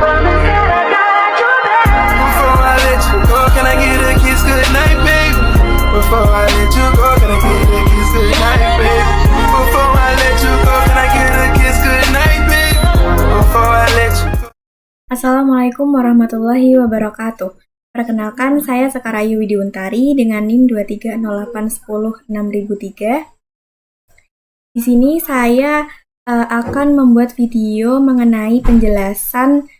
Before I let you go, can I get a kiss goodnight, baby? Before I let you go, can I get a kiss goodnight, baby? Before I let you go, can I get a kiss goodnight, baby? Before I let you go. Assalamualaikum warahmatullahi wabarakatuh. Perkenalkan, saya Sekarayu Widiuntari dengan NIM 2308106.003. Di sini saya akan membuat video mengenai penjelasan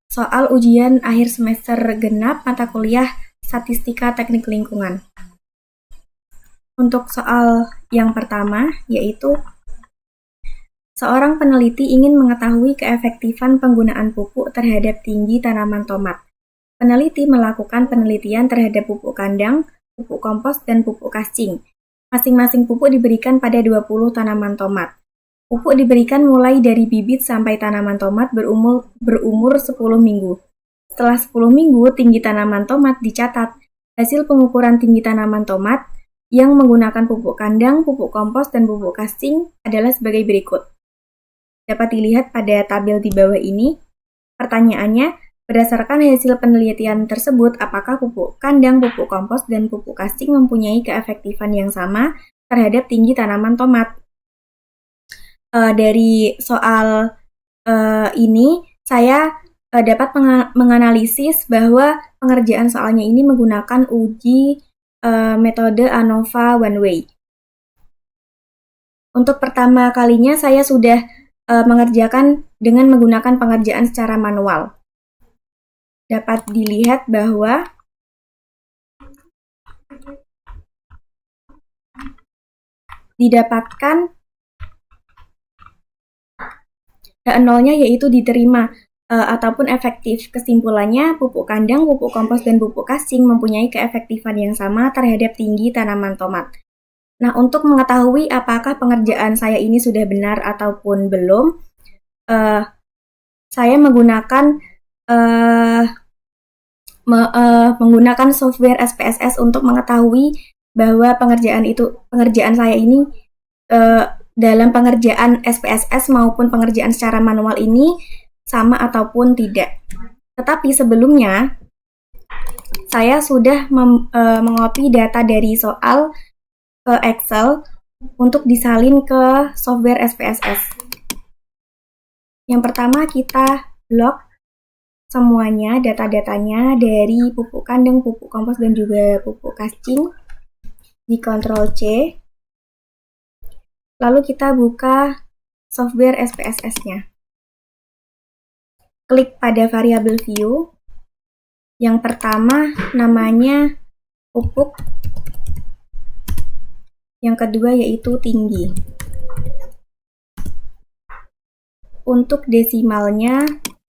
soal ujian akhir semester genap mata kuliah Statistika Teknik Lingkungan. Untuk soal yang pertama, yaitu seorang peneliti ingin mengetahui keefektifan penggunaan pupuk terhadap tinggi tanaman tomat. Peneliti melakukan penelitian terhadap pupuk kandang, pupuk kompos, dan pupuk kascing. Masing-masing pupuk diberikan pada 20 tanaman tomat. Pupuk diberikan mulai dari bibit sampai tanaman tomat berumur 10 minggu. Setelah 10 minggu, tinggi tanaman tomat dicatat. Hasil pengukuran tinggi tanaman tomat yang menggunakan pupuk kandang, pupuk kompos, dan pupuk kascing adalah sebagai berikut. Dapat dilihat pada tabel di bawah ini. Pertanyaannya, berdasarkan hasil penelitian tersebut, apakah pupuk kandang, pupuk kompos, dan pupuk kascing mempunyai keefektifan yang sama terhadap tinggi tanaman tomat? Dari soal ini, saya dapat menganalisis bahwa pengerjaan soalnya ini menggunakan uji metode ANOVA one way. Untuk pertama kalinya, saya sudah mengerjakan dengan menggunakan pengerjaan secara manual. Dapat dilihat bahwa didapatkan nolnya yaitu diterima ataupun efektif. Kesimpulannya, pupuk kandang, pupuk kompos, dan pupuk kascing mempunyai keefektifan yang sama terhadap tinggi tanaman tomat. Nah, untuk mengetahui apakah pengerjaan saya ini sudah benar ataupun belum, saya menggunakan menggunakan software SPSS untuk mengetahui bahwa pengerjaan saya ini dalam pengerjaan SPSS maupun pengerjaan secara manual ini sama ataupun tidak. Tetapi sebelumnya saya sudah mengopi data dari soal ke Excel untuk disalin ke software SPSS. Yang pertama, kita blok semuanya, data-datanya dari pupuk kandang, pupuk kompos, dan juga pupuk kascing. Di Ctrl C. Lalu kita buka software SPSS-nya. Klik pada variabel view. Yang pertama namanya pupuk. Yang kedua yaitu tinggi. Untuk desimalnya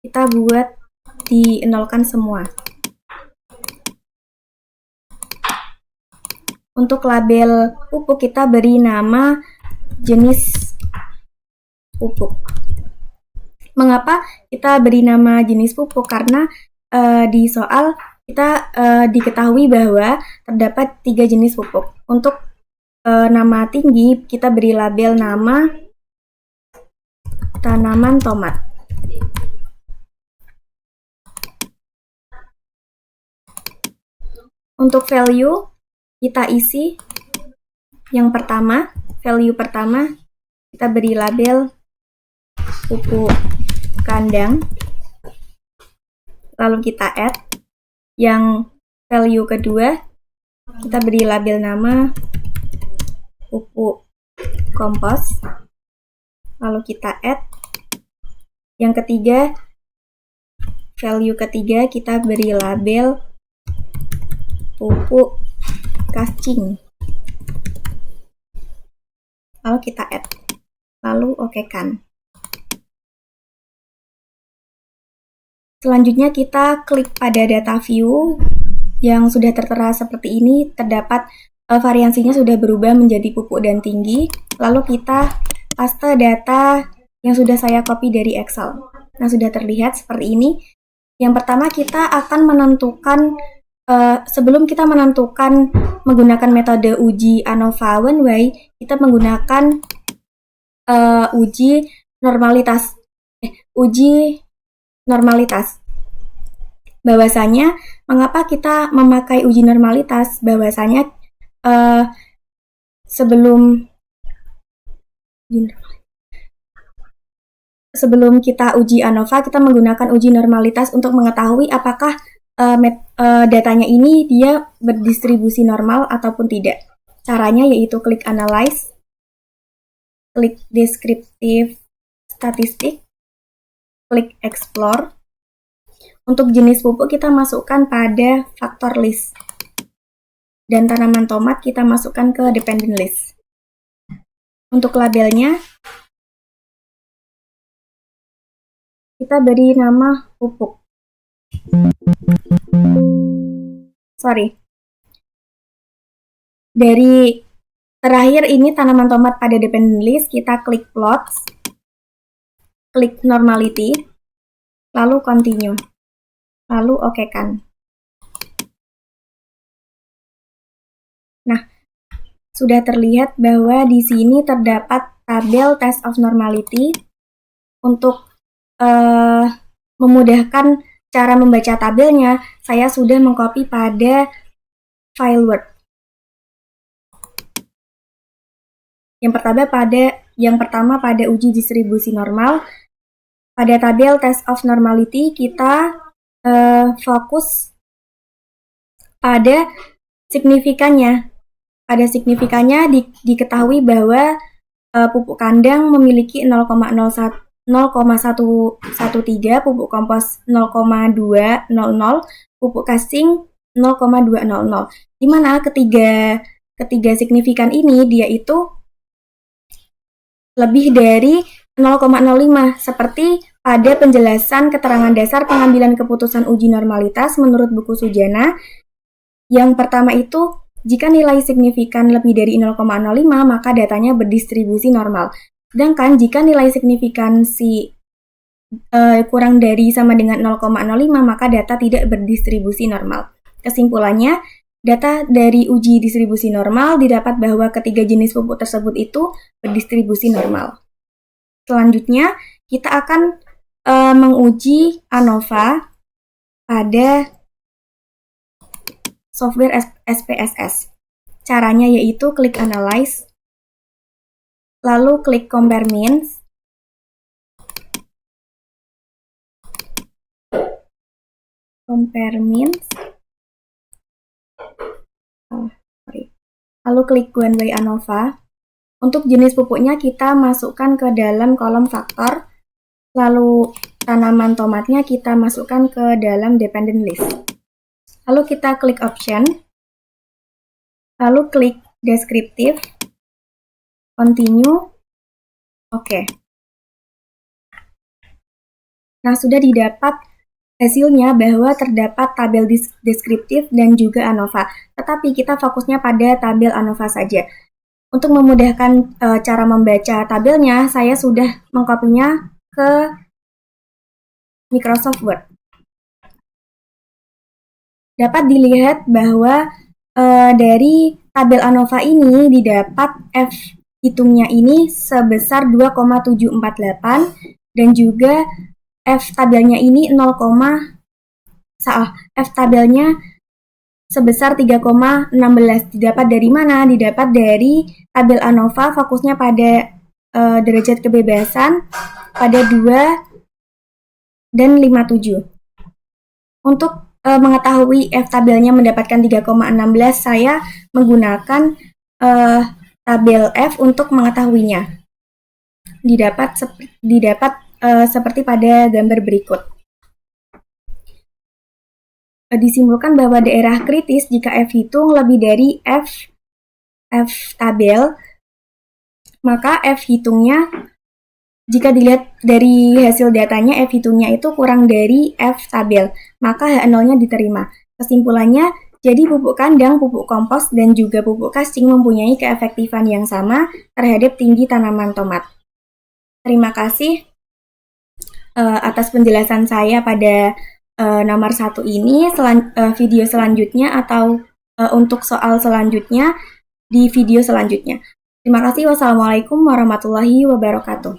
kita buat dienolkan semua. Untuk label pupuk kita beri nama jenis pupuk. Mengapa kita beri nama jenis pupuk? Karena di soal kita diketahui bahwa terdapat 3 jenis pupuk. Untuk nama tinggi kita beri label nama tanaman tomat. Untuk value kita isi yang pertama, value pertama kita beri label pupuk kandang. Lalu kita add. Yang value kedua kita beri label nama pupuk kompos. Lalu kita add. Yang ketiga, value ketiga kita beri label pupuk kascing. Lalu kita add. Lalu okekan. Selanjutnya kita klik pada data view yang sudah tertera seperti ini. Terdapat variansinya sudah berubah menjadi pupuk dan tinggi. Lalu kita paste data yang sudah saya copy dari Excel. Nah, sudah terlihat seperti ini. Yang pertama kita akan menentukan sebelum kita menentukan menggunakan metode uji ANOVA one way, kita menggunakan uji normalitas, uji normalitas. Bahwasanya mengapa kita memakai uji normalitas? Bahwasanya sebelum kita uji ANOVA, kita menggunakan uji normalitas untuk mengetahui apakah datanya ini dia berdistribusi normal ataupun tidak. Caranya yaitu klik Analyze, klik Descriptive Statistic, klik Explore. Untuk jenis pupuk kita masukkan pada faktor list. Dan tanaman tomat kita masukkan ke dependent list. Untuk labelnya, kita beri nama pupuk. Dari terakhir ini tanaman tomat pada dependent list, kita klik plots, klik normality, lalu continue, lalu okekan. Nah, sudah terlihat bahwa di sini terdapat tabel test of normality. Untuk memudahkan cara membaca tabelnya, saya sudah mengcopy pada file Word. Yang pertama pada uji distribusi normal, pada tabel test of normality kita fokus pada signifikannya. Pada signifikannya diketahui bahwa pupuk kandang memiliki 0,113, pupuk kompos 0,200, pupuk casing 0,200. Di mana ketiga signifikan ini dia itu lebih dari 0,05, seperti pada penjelasan keterangan dasar pengambilan keputusan uji normalitas menurut buku Sujana. Yang pertama itu, jika nilai signifikan lebih dari 0,05, maka datanya berdistribusi normal. Sedangkan jika nilai signifikansi kurang dari sama dengan 0,05, maka data tidak berdistribusi normal. Kesimpulannya, data dari uji distribusi normal didapat bahwa ketiga jenis pupuk tersebut itu berdistribusi normal. Selanjutnya, kita akan menguji ANOVA pada software SPSS. Caranya yaitu klik Analyze, lalu klik Compare Means, lalu klik Go and Weigh ANOVA. Untuk jenis pupuknya kita masukkan ke dalam kolom faktor, lalu tanaman tomatnya kita masukkan ke dalam dependent list. Lalu kita klik Option, lalu klik Descriptive, Continue, Oke. Nah, sudah didapat hasilnya bahwa terdapat tabel deskriptif dan juga ANOVA. Tetapi kita fokusnya pada tabel ANOVA saja. Untuk memudahkan cara membaca tabelnya, saya sudah mengkopinya ke Microsoft Word. Dapat dilihat bahwa dari tabel ANOVA ini didapat F hitungnya ini sebesar 2,748 dan juga F tabelnya ini F tabelnya sebesar 3,16. Didapat dari mana? Didapat dari tabel ANOVA, fokusnya pada derajat kebebasan pada 2 dan 57. Untuk mengetahui F tabelnya mendapatkan 3,16, saya menggunakan tabel F untuk mengetahuinya. Didapat seperti pada gambar berikut. Disimpulkan bahwa daerah kritis jika F hitung lebih dari F tabel, maka F hitungnya, jika dilihat dari hasil datanya, F hitungnya itu kurang dari F tabel, maka H0-nya diterima. Kesimpulannya, jadi pupuk kandang, pupuk kompos, dan juga pupuk casing mempunyai keefektifan yang sama terhadap tinggi tanaman tomat. Terima kasih atas penjelasan saya pada nomor 1 ini. Video selanjutnya atau untuk soal selanjutnya di video selanjutnya. Terima kasih. Wassalamualaikum warahmatullahi wabarakatuh.